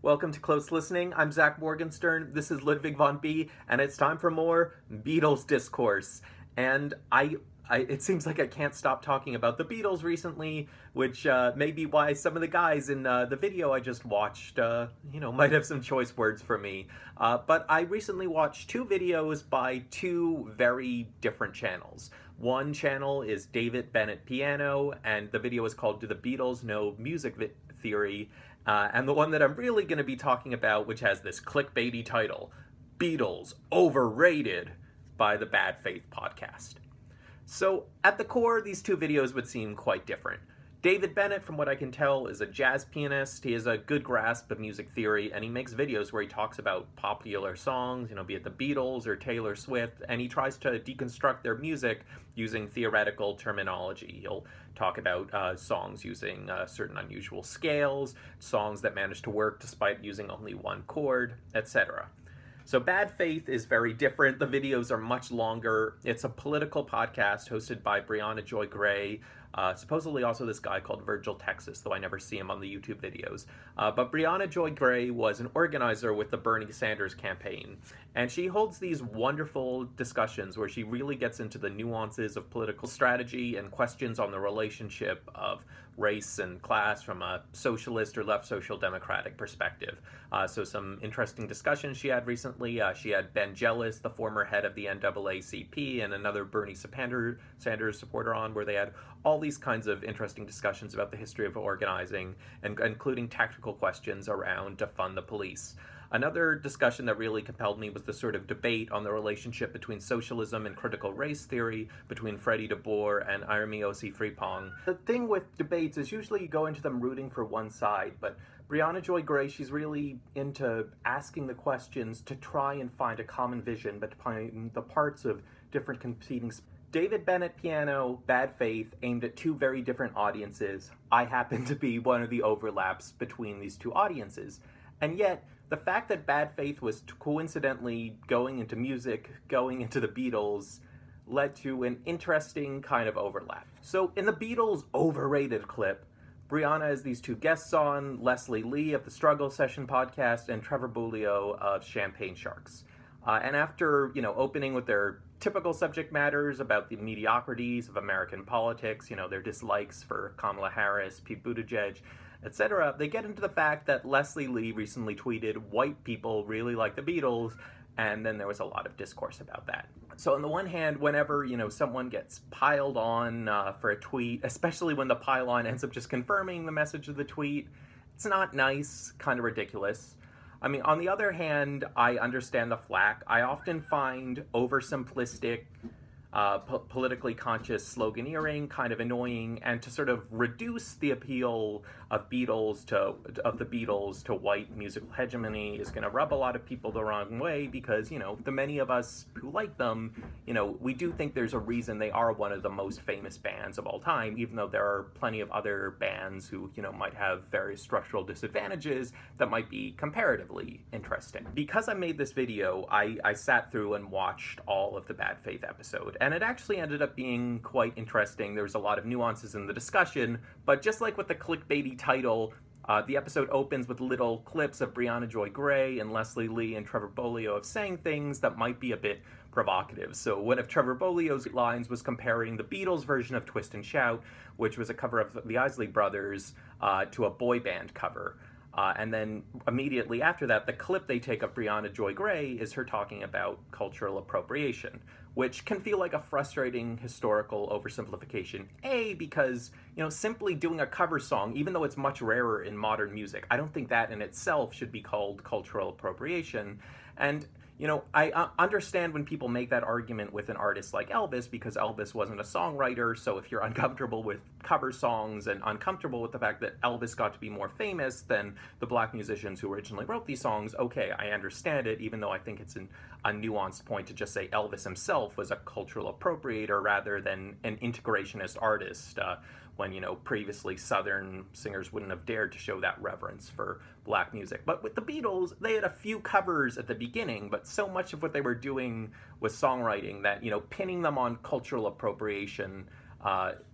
Welcome to Close Listening. I'm Zach Morgenstern. This is Ludwig von B, and it's time for more Beatles discourse. And it seems like I can't stop talking about the Beatles recently, which may be why some of the guys in the video I just watched, might have some choice words for me. But I recently watched two videos by two very different channels. One channel is David Bennett Piano, and the video is called Do the Beatles Know Music Theory? And the one that I'm really going to be talking about, which has this clickbaity title, Beatles Overrated, by the Bad Faith Podcast. So at the core, these two videos would seem quite different. David Bennett, from what I can tell, is a jazz pianist. He has a good grasp of music theory, and he makes videos where he talks about popular songs, be it the Beatles or Taylor Swift, and he tries to deconstruct their music using theoretical terminology. He'll talk about songs using certain unusual scales, songs that manage to work despite using only one chord, etc. So Bad Faith is very different. The videos are much longer. It's a political podcast hosted by Briahna Joy Gray, supposedly also this guy called Virgil Texas, though I never see him on the YouTube videos. But Briahna Joy Gray was an organizer with the Bernie Sanders campaign, and she holds these wonderful discussions where she really gets into the nuances of political strategy and questions on the relationship of race and class from a socialist or left social democratic perspective. So some interesting discussions she had recently. She had Ben Jealous, the former head of the NAACP, and another Bernie Sanders supporter on, where they had all these kinds of interesting discussions about the history of organizing, and including tactical questions around defund the police. Another discussion that really compelled me was the sort of debate on the relationship between socialism and critical race theory between Freddie DeBoer and Armiose Frimpong. The thing with debates is usually you go into them rooting for one side, but Briahna Joy Gray, she's really into asking the questions to try and find a common vision between the parts of different competing. David Bennett Piano, Bad Faith, aimed at two very different audiences. I happen to be one of the overlaps between these two audiences. And yet, the fact that Bad Faith was coincidentally going into music, going into the Beatles, led to an interesting kind of overlap. So in the Beatles Overrated clip, Briahna has these two guests on, Leslie Lee of the Struggle Session podcast and Trevor Bolio of Champagne Sharks. And after, opening with their typical subject matters about the mediocrities of American politics, their dislikes for Kamala Harris, Pete Buttigieg, etc., they get into the fact that Leslie Lee recently tweeted, "White people really like the Beatles," and then there was a lot of discourse about that. So on the one hand, whenever, someone gets piled on for a tweet, especially when the pile-on ends up just confirming the message of the tweet, it's not nice, kind of ridiculous. I mean, on the other hand, I understand the flack. I often find oversimplistic, politically conscious sloganeering kind of annoying, and to sort of reduce the appeal of the Beatles to white musical hegemony is going to rub a lot of people the wrong way, because the many of us who like them, we do think there's a reason they are one of the most famous bands of all time, even though there are plenty of other bands who might have various structural disadvantages that might be comparatively interesting. Because I made this video, I sat through and watched all of the Bad Faith episode, and it actually ended up being quite interesting. There was a lot of nuances in the discussion, but just like with the clickbaity title, the episode opens with little clips of Briahna Joy Gray and Leslie Lee and Trevor Bolio of saying things that might be a bit provocative. So one of Trevor Bolio's lines was comparing the Beatles version of Twist and Shout, which was a cover of the Isley Brothers, to a boy band cover. And then immediately after that, the clip they take of Briahna Joy Gray is her talking about cultural appropriation, which can feel like a frustrating historical oversimplification. Because, simply doing a cover song, even though it's much rarer in modern music, I don't think that in itself should be called cultural appropriation. And I understand when people make that argument with an artist like Elvis, because Elvis wasn't a songwriter, so if you're uncomfortable with cover songs and uncomfortable with the fact that Elvis got to be more famous than the black musicians who originally wrote these songs, okay, I understand it, even though I think it's a nuanced point to just say Elvis himself was a cultural appropriator rather than an integrationist artist, when, previously Southern singers wouldn't have dared to show that reverence for black music. But with the Beatles, they had a few covers at the beginning, but so much of what they were doing was songwriting that, pinning them on cultural appropriation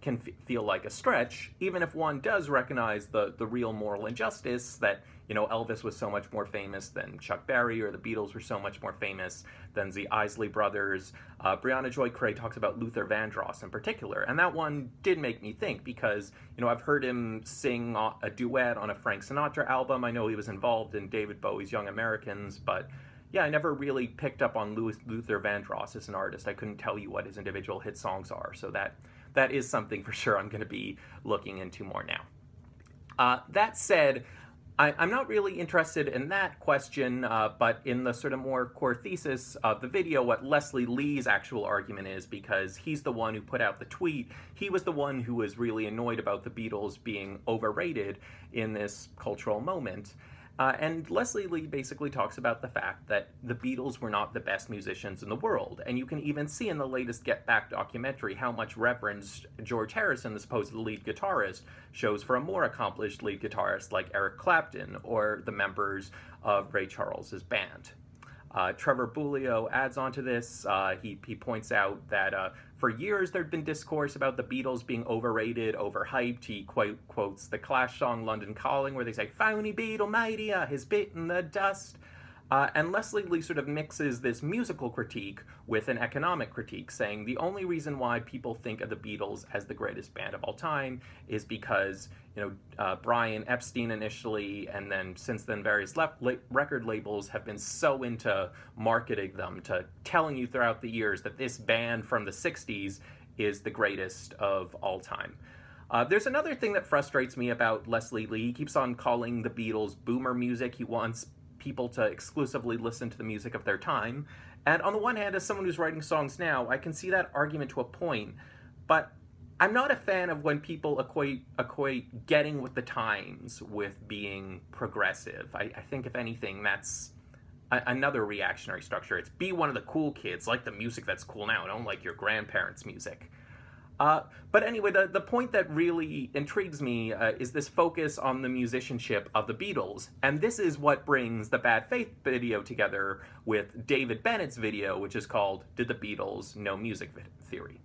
can feel like a stretch, even if one does recognize the real moral injustice that, you know, Elvis was so much more famous than Chuck Berry, or the Beatles were so much more famous than the Isley Brothers. Brianna Joy Cray talks about Luther Vandross in particular, and that one did make me think, because, you know, I've heard him sing a duet on a Frank Sinatra album. I know he was involved in David Bowie's Young Americans, but yeah, I never really picked up on Luther Vandross as an artist. I couldn't tell you what his individual hit songs are, so that is something for sure I'm going to be looking into more now. That said, I'm not really interested in that question, but in the sort of more core thesis of the video, what Leslie Lee's actual argument is, because he's the one who put out the tweet. He was the one who was really annoyed about the Beatles being overrated in this cultural moment. And Leslie Lee basically talks about the fact that the Beatles were not the best musicians in the world. And you can even see in the latest Get Back documentary how much reverence George Harrison, the supposed lead guitarist, shows for a more accomplished lead guitarist like Eric Clapton or the members of Ray Charles's band. Trevor Bulio adds on to this. He points out that for years there'd been discourse about the Beatles being overrated, overhyped. He quotes the Clash song London Calling, where they say, "Phony Beatlemania has bitten the dust." And Leslie Lee sort of mixes this musical critique with an economic critique, saying the only reason why people think of the Beatles as the greatest band of all time is because, you know, Brian Epstein initially, and then since then various record labels have been so into marketing them, to telling you throughout the years that this band from the 60s is the greatest of all time. There's another thing that frustrates me about Leslie Lee. He keeps on calling the Beatles boomer music. He wants people to exclusively listen to the music of their time. And on the one hand, as someone who's writing songs now, I can see that argument to a point, but I'm not a fan of when people equate getting with the times with being progressive. I think, if anything, that's another reactionary structure. It's be one of the cool kids, like the music that's cool now, don't like your grandparents' music. But anyway, the point that really intrigues me is this focus on the musicianship of the Beatles. And this is what brings the Bad Faith video together with David Bennett's video, which is called Did the Beatles Know Music Theory?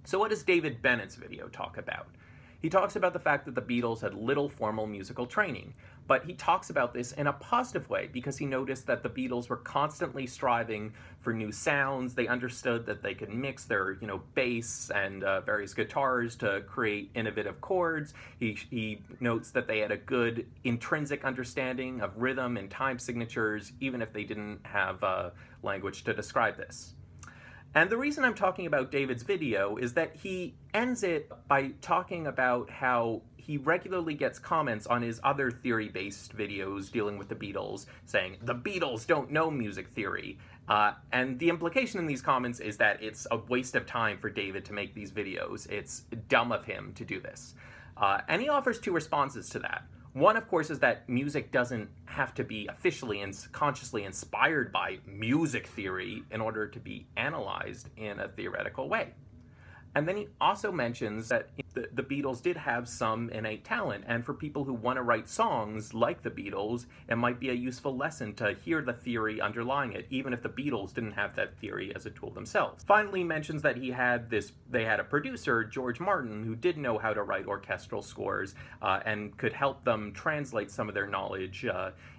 So what does David Bennett's video talk about? He talks about the fact that the Beatles had little formal musical training, but he talks about this in a positive way because he noticed that the Beatles were constantly striving for new sounds. They understood that they could mix their, you know, bass and various guitars to create innovative chords. He notes that they had a good intrinsic understanding of rhythm and time signatures, even if they didn't have language to describe this. And the reason I'm talking about David's video is that he ends it by talking about how he regularly gets comments on his other theory-based videos dealing with the Beatles, saying, the Beatles don't know music theory. And the implication in these comments is that it's a waste of time for David to make these videos. It's dumb of him to do this. And he offers two responses to that. One, of course, is that music doesn't have to be officially and consciously inspired by music theory in order to be analyzed in a theoretical way. And then he also mentions that the Beatles did have some innate talent, and for people who want to write songs like the Beatles, it might be a useful lesson to hear the theory underlying it, even if the Beatles didn't have that theory as a tool themselves. Finally, he mentions that they had a producer, George Martin, who did know how to write orchestral scores and could help them translate some of their knowledge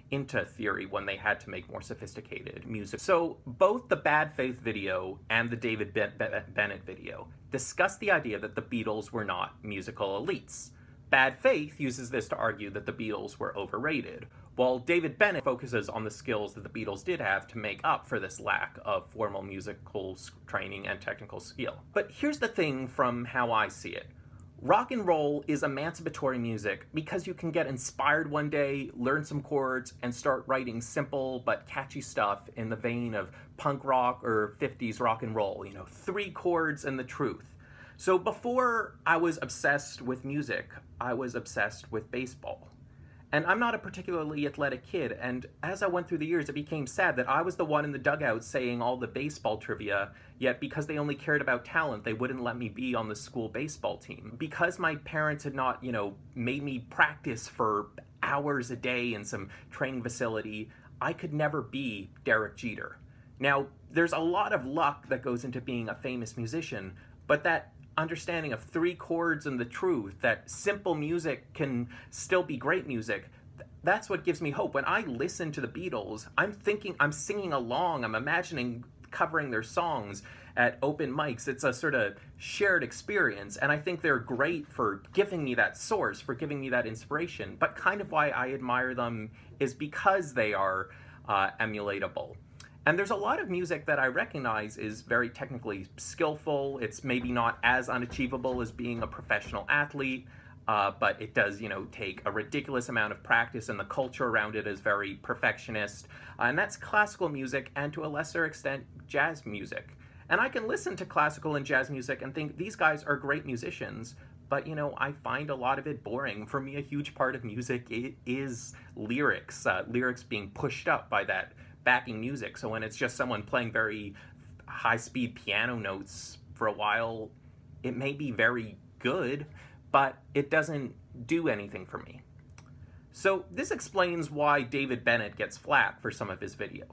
into theory when they had to make more sophisticated music. So both the Bad Faith video and the David Bennett video discuss the idea that the Beatles were not musical elites. Bad Faith uses this to argue that the Beatles were overrated, while David Bennett focuses on the skills that the Beatles did have to make up for this lack of formal musical training and technical skill. But here's the thing from how I see it. Rock and roll is emancipatory music because you can get inspired one day, learn some chords, and start writing simple but catchy stuff in the vein of punk rock or 50s rock and roll, you know, 3 chords and the truth. So before I was obsessed with music, I was obsessed with baseball. And I'm not a particularly athletic kid, and as I went through the years, it became sad that I was the one in the dugout saying all the baseball trivia, yet because they only cared about talent, they wouldn't let me be on the school baseball team. Because my parents had not, you know, made me practice for hours a day in some training facility, I could never be Derek Jeter. Now, there's a lot of luck that goes into being a famous musician, but that understanding of three chords and the truth, that simple music can still be great music, that's what gives me hope. When I listen to the Beatles, I'm singing along, I'm imagining covering their songs at open mics. It's a sort of shared experience, and I think they're great for giving me that source, for giving me that inspiration. But kind of why I admire them is because they are emulatable. And there's a lot of music that I recognize is very technically skillful. It's maybe not as unachievable as being a professional athlete, but it does, take a ridiculous amount of practice, and the culture around it is very perfectionist. And that's classical music, and to a lesser extent, jazz music. And I can listen to classical and jazz music and think these guys are great musicians, but I find a lot of it boring. For me, a huge part of music is lyrics, lyrics being pushed up by that backing music. So when it's just someone playing very high-speed piano notes for a while, it may be very good, but it doesn't do anything for me. So this explains why David Bennett gets flack for some of his video.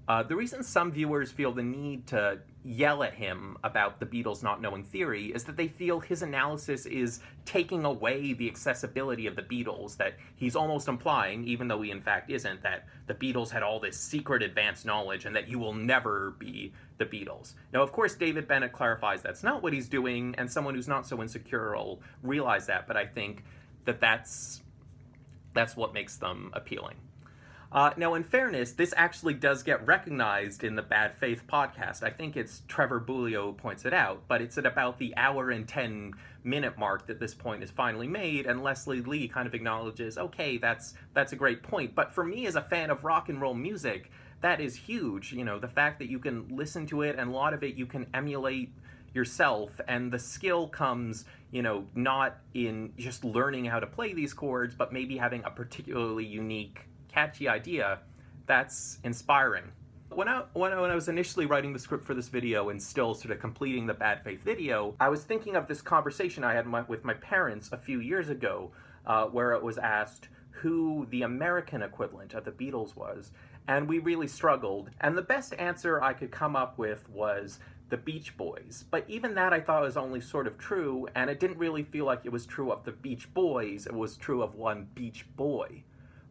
The reason some viewers feel the need to yell at him about the Beatles not knowing theory is that they feel his analysis is taking away the accessibility of the Beatles, that he's almost implying, even though he in fact isn't, that the Beatles had all this secret advanced knowledge and that you will never be the Beatles. Now, of course, David Bennett clarifies that's not what he's doing, and someone who's not so insecure will realize that, but I think that that's what makes them appealing. Now, in fairness, this actually does get recognized in the Bad Faith podcast. I think it's Trevor Bulio points it out, but it's at about the hour and 10-minute mark that this point is finally made, and Leslie Lee kind of acknowledges, okay, that's a great point. But for me, as a fan of rock and roll music, that is huge. The fact that you can listen to it, and a lot of it you can emulate yourself, and the skill comes, not in just learning how to play these chords, but maybe having a particularly unique, catchy idea. That's inspiring. When I was initially writing the script for this video and still sort of completing the Bad Faith video, I was thinking of this conversation I had with my parents a few years ago, where it was asked who the American equivalent of the Beatles was, and we really struggled. And the best answer I could come up with was the Beach Boys. But even that I thought was only sort of true, and it didn't really feel like it was true of the Beach Boys. It was true of one Beach Boy,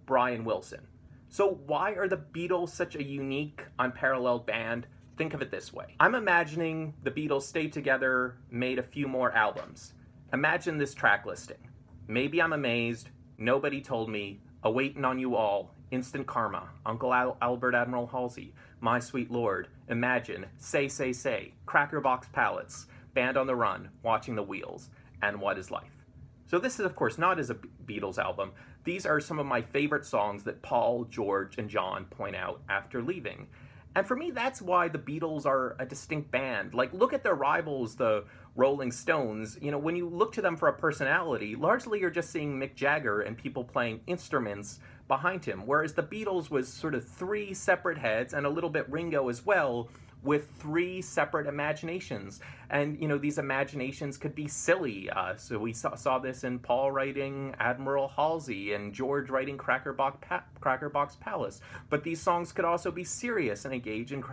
Brian Wilson. So why are the Beatles such a unique, unparalleled band? Think of it this way. I'm imagining the Beatles stayed together, made a few more albums. Imagine this track listing. Maybe I'm Amazed, Nobody Told Me, A-Waitin' on You All, Instant Karma, Uncle Albert Admiral Halsey, My Sweet Lord, Imagine, Say, Say, Say, Cracker Box Palace, Band on the Run, Watching the Wheels, and What Is Life? So this is, of course, not as a Beatles album. These are some of my favorite songs that Paul, George, and John point out after leaving. And for me, that's why the Beatles are a distinct band. Like, look at their rivals, the Rolling Stones. When you look to them for a personality, largely you're just seeing Mick Jagger and people playing instruments behind him. Whereas the Beatles was sort of three separate heads, and a little bit Ringo as well, with three separate imaginations. And, these imaginations could be silly. So we saw this in Paul writing Admiral Halsey and George writing Cracker Box Palace. But these songs could also be serious and engage in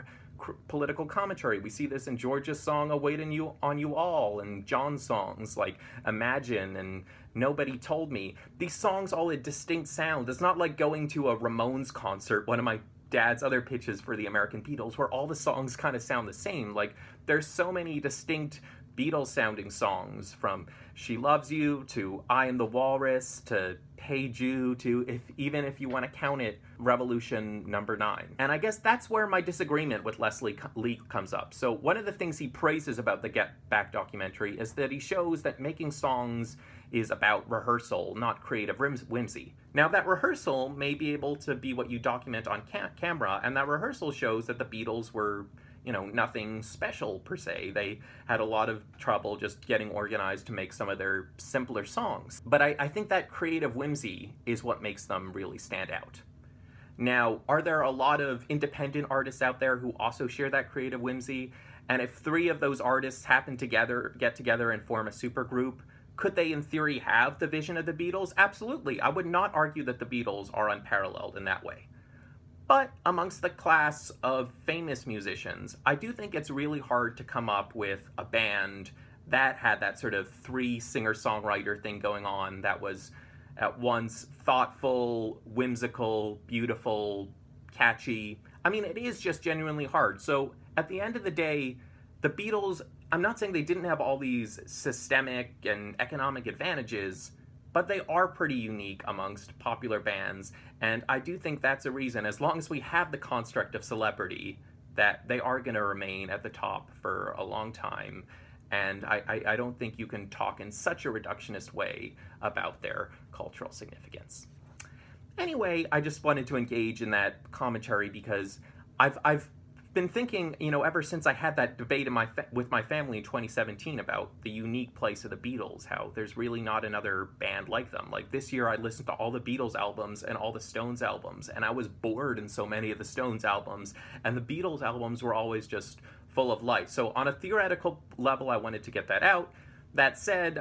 political commentary. We see this in George's song A-Waitin' on You All, and John's songs like Imagine and Nobody Told Me. These songs all had distinct sounds. It's not like going to a Ramones concert, one of my dad's other pitches for the American Beatles, where all the songs kind of sound the same. Like, there's so many distinct Beatles sounding songs, from She Loves You to I Am the Walrus to Hey Jude to, even if you want to count it, Revolution Number 9. And I guess that's where my disagreement with Leslie Lee comes up. So one of the things he praises about the Get Back documentary is that he shows that making songs is about rehearsal, not creative whimsy. Now, that rehearsal may be able to be what you document on camera, and that rehearsal shows that the Beatles were, nothing special per se. They had a lot of trouble just getting organized to make some of their simpler songs. But I think that creative whimsy is what makes them really stand out. Now, are there a lot of independent artists out there who also share that creative whimsy? And if three of those artists happen to get together and form a supergroup, could they, in theory, have the vision of the Beatles? Absolutely. I would not argue that the Beatles are unparalleled in that way. But amongst the class of famous musicians, I do think it's really hard to come up with a band that had that sort of three singer-songwriter thing going on that was at once thoughtful, whimsical, beautiful, catchy. I mean, it is just genuinely hard. So at the end of the day, the Beatles, I'm not saying they didn't have all these systemic and economic advantages, but they are pretty unique amongst popular bands, and I do think that's a reason, as long as we have the construct of celebrity, that they are going to remain at the top for a long time. And I don't think you can talk in such a reductionist way about their cultural significance. Anyway, I just wanted to engage in that commentary because I've been thinking, you know, ever since I had that debate with my family in 2017 about the unique place of the Beatles, how there's really not another band like them. Like this year I listened to all the Beatles albums and all the Stones albums, and I was bored in so many of the Stones albums, and the Beatles albums were always just full of life. So on a theoretical level, I wanted to get that out. That said,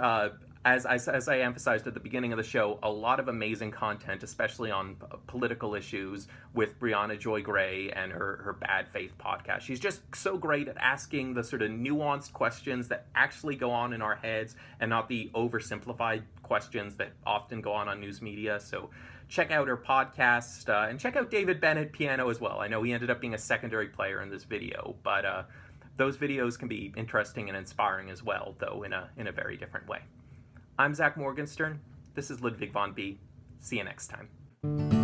as I emphasized at the beginning of the show, a lot of amazing content, especially on political issues, with Brianna Joy Gray and her Bad Faith podcast. She's just so great at asking the sort of nuanced questions that actually go on in our heads and not the oversimplified questions that often go on news media. So check out her podcast, and check out David Bennett piano as well. I know he ended up being a secondary player in this video, but those videos can be interesting and inspiring as well, though in a very different way. I'm Zach Morgenstern. This is Ludwig von B. See you next time.